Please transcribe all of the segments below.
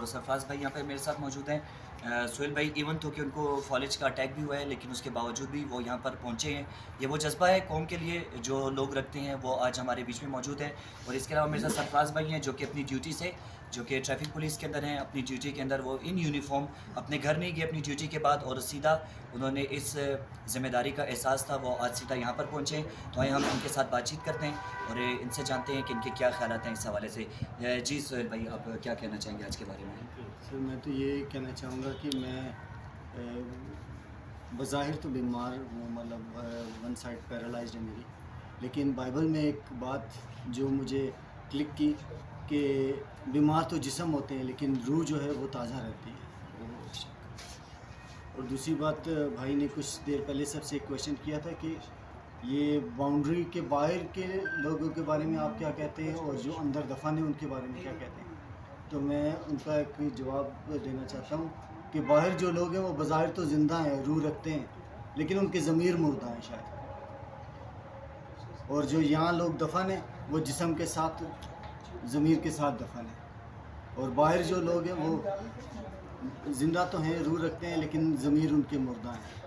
اور سرفراز بھائی یہاں پہ میرے ساتھ موجود ہیں. سہیل بھائی ایون تو کہ ان کو فالج کا اٹیک بھی ہوا ہے لیکن اس کے باوجود بھی وہ یہاں پر پہنچے ہیں. یہ وہ جذبہ ہے قوم کے لیے جو لوگ رکھتے ہیں وہ آج ہمارے بیچ میں موجود ہے. اور اس کے علاوہ میرے ساتھ سرفراز بھائی ہیں جو کہ اپنی ڈیوٹی سے جو کہ ٹریفک پولیس کے اندر ہیں, اپنی ڈیوٹی کے اندر وہ ان یونیفارم اپنے گھر نہیں گئے اپنی ڈیوٹی کے بعد, اور سیدھا انہوں نے اس ذمہ داری کا احساس تھا وہ آج سیدھا یہاں پر پہنچے. تو آئے ہم ان کے ساتھ بات چیت کرتے ہیں اور ان سے جانتے ہیں کہ ان کے کیا خیالات ہیں اس حوالے سے. جی سہیل بھائی, آپ کیا کہنا چاہیں گے آج کے بارے میں؟ سر میں تو یہ کہنا چاہوں گا کہ میں بظاہر تو بیمار ہوں, مطلب ون سائڈ پیرالائزڈ ہے میری, لیکن بائبل میں ایک بات جو مجھے کلک کی کہ بیمار تو جسم ہوتے ہیں لیکن روح جو ہے وہ تازہ رہتی ہے. اور دوسری بات, بھائی نے کچھ دیر پہلے سب سے ایک کویشچن کیا تھا کہ یہ باؤنڈری کے باہر کے لوگوں کے بارے میں آپ کیا کہتے ہیں اور جو اندر دفن ہیں ان کے بارے میں کیا کہتے ہیں. تو میں ان کا ایک جواب دینا چاہتا ہوں کہ باہر جو لوگ ہیں وہ بظاہر تو زندہ ہیں, روح رکھتے ہیں, لیکن ان کے ضمیر مردہ ہیں شاید. اور جو یہاں لوگ دفن ہیں وہ جسم کے ساتھ ضمیر کے ساتھ دفن ہیں. اور باہر جو لوگ ہیں وہ زندہ تو ہیں, روح رکھتے ہیں, لیکن ضمیر ان کے مردہ ہیں.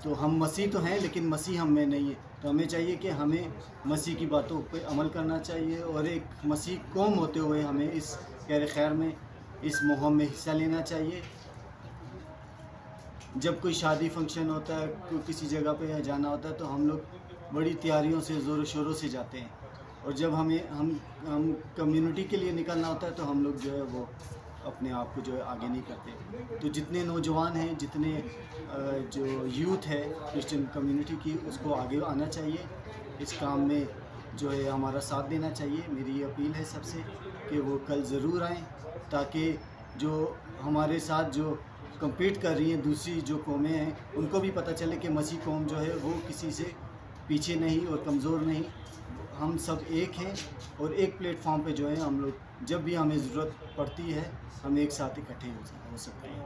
تو ہم مسیح تو ہیں لیکن مسیح ہم میں نہیں ہے. تو ہمیں چاہیے کہ ہمیں مسیح کی باتوں پہ عمل کرنا چاہیے اور ایک مسیح قوم ہوتے ہوئے ہمیں اس خیر خیر میں, اس مہم میں حصہ لینا چاہیے. جب کوئی شادی فنکشن ہوتا ہے, کوئی کسی جگہ پہ جانا ہوتا ہے تو ہم لوگ بڑی تیاریوں سے زور و شوروں سے جاتے ہیں, اور جب ہم کمیونٹی کے لیے نکلنا ہوتا ہے تو ہم لوگ جو ہے وہ اپنے آپ کو جو ہے آگے نہیں کرتے. تو جتنے نوجوان ہیں, جتنے جو یوتھ ہے کرسچن کمیونٹی کی, اس کو آگے آنا چاہیے, اس کام میں جو ہے ہمارا ساتھ دینا چاہیے. میری یہ اپیل ہے سب سے کہ وہ کل ضرور آئیں, تاکہ جو ہمارے ساتھ جو کمپیٹ کر رہی ہیں دوسری جو قومیں ہیں ان کو بھی پتہ چلے کہ مسیح قوم جو ہے وہ کسی سے پیچھے نہیں اور کمزور نہیں. ہم سب ایک ہیں اور ایک پلیٹ فارم پہ جو ہے ہم لوگ جب بھی ہمیں ضرورت پڑتی ہے ہم ایک ساتھ اکٹھے ہو سکتے ہیں.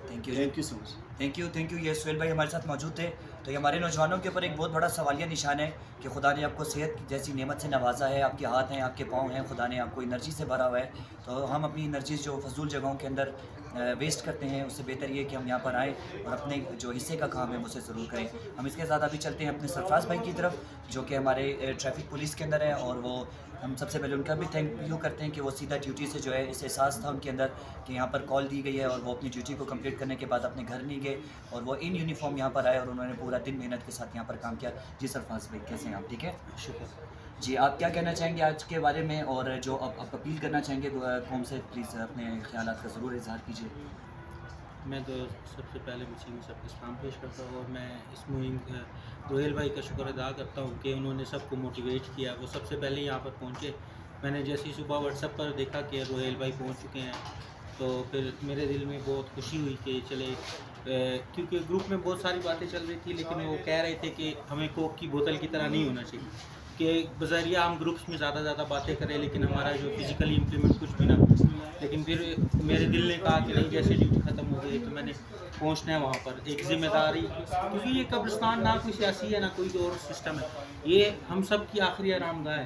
Thank you so much. Thank you. یہ سہیل بھائی ہمارے ساتھ موجود تھے. تو یہ ہمارے نوجوانوں کے اوپر ایک بہت بڑا سوالیہ نشان ہے کہ خدا نے آپ کو صحت جیسی نعمت سے نوازا ہے, آپ کے ہاتھ ہیں, آپ کے پاؤں ہیں, خدا نے آپ کو انرجی سے بھرا ہوا ہے. تو ہم اپنی انرجی جو فضول جگہوں کے اندر ویسٹ کرتے ہیں, اس سے بہتر یہ کہ ہم یہاں پر آئیں اور اپنے جو حصے کا کام ہے اسے ضرور کریں. ہم اس کے ساتھ ابھی چلتے ہیں اپنے سرفراز بھائی کی طرف جو کہ ہمارے ٹریفک پولیس کے اندر ہے, اور وہ ہم سب سے پہلے ان کا بھی تھینک یو کرتے ہیں کہ وہ سیدھا ڈیوٹی سے جو ہے اس احساس تھا ان کے اندر کہ یہاں پر کال دی گئی ہے اور وہ اپنی ڈیوٹی کو کمپلیٹ کرنے کے بعد اپنے گھر نہیں گئے اور وہ ان یونیفارم یہاں پر آئے اور انہوں نے پورا دن محنت کے ساتھ یہاں پر کام کیا. جی سرفراز بھائی کیسے ہیں آپ؟ ٹھیک ہے, شکر. جی آپ کیا کہنا چاہیں گے آج کے بارے میں, اور جو آپ اپیل کرنا چاہیں گے قوم سے, پلیز اپنے خیالات کا ضرور اظہار کیجیے. میں تو سب سے پہلے مسیح میں سب کو سلام پیش کرتا ہوں, اور میں اس مہم روہیل بھائی کا شکر ادا کرتا ہوں کہ انہوں نے سب کو موٹیویٹ کیا. وہ سب سے پہلے یہاں پر پہنچے. میں نے جیسی صبح واٹس ایپ پر دیکھا کہ روہیل بھائی پہنچ چکے ہیں تو پھر میرے دل میں بہت خوشی ہوئی کہ چلے, کیونکہ گروپ میں بہت ساری باتیں چل رہی تھی لیکن وہ کہہ رہے تھے کہ ہمیں کوک کی بوتل کی طرح نہیں ہونا چاہیے کہ بظاہر ہم گروپس میں زیادہ باتیں کریں لیکن ہمارا جو فزیکلی امپلیمنٹ کچھ بھی نہ ہو. لیکن پھر میرے دل نے کہا کہ نہیں, جیسے ڈیوٹی ختم ہو گئی تو میں نے پہنچنا ہے وہاں پر. ایک ذمہ داری, کیونکہ یہ قبرستان نہ کوئی سیاسی ہے نہ کوئی اور سسٹم ہے, یہ ہم سب کی آخری آرام گاہ ہے.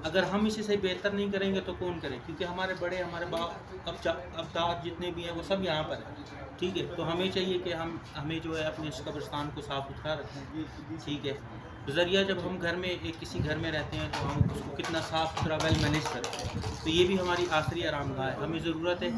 اگر ہم اسے صحیح بہتر نہیں کریں گے تو کون کرے, کیونکہ ہمارے بڑے, ہمارے باپ, ابداد جتنے بھی ہیں وہ سب یہاں پر ہیں. ٹھیک ہے, تو ہمیں چاہیے کہ ہمیں جو ہے اپنے اس قبرستان کو صاف ستھرا رکھیں. ٹھیک ہے, ذریعہ جب ہم گھر میں کسی گھر میں رہتے ہیں تو ہم اس کو کتنا صاف ستھرا ویل مینیج کرتے ہیں. تو یہ بھی ہماری آخری آرام گاہ ہے. ہمیں ضرورت ہے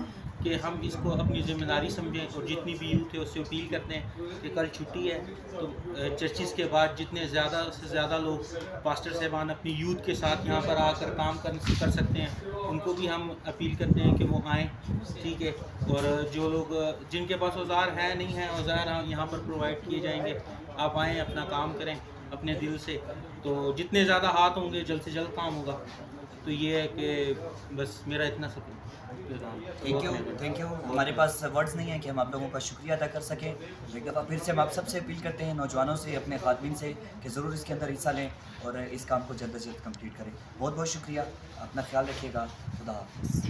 کہ ہم اس کو اپنی ذمہ داری سمجھیں, اور جتنی بھی یوتھ ہے اس سے اپیل کرتے ہیں کہ کل چھٹی ہے تو چرچز کے بعد جتنے زیادہ سے زیادہ لوگ پاسٹر صاحبان اپنی یوتھ کے ساتھ یہاں پر آ کر کام کر سکتے ہیں ان کو بھی ہم اپیل کرتے ہیں کہ وہ آئیں. ٹھیک ہے, اور جو لوگ جن کے پاس اوزار ہے نہیں ہیں, اوزار یہاں پر پرووائڈ کیے جائیں گے. آپ آئیں, اپنا کام کریں اپنے دل سے, تو جتنے زیادہ ہاتھ ہوں گے جلد سے جلد کام ہوگا. تو یہ ہے کہ بس میرا اتنا سب. Thank you. ہمارے پاس ورڈز نہیں ہیں کہ ہم آپ لوگوں کا شکریہ ادا کر سکیں. ایک دفعہ پھر سے ہم آپ سب سے اپیل کرتے ہیں, نوجوانوں سے, اپنے خاتمین سے, کہ ضرور اس کے اندر حصہ لیں اور اس کام کو جلد از جلد کمپلیٹ کریں. بہت بہت شکریہ, اپنا خیال رکھیے گا. خدا حافظ.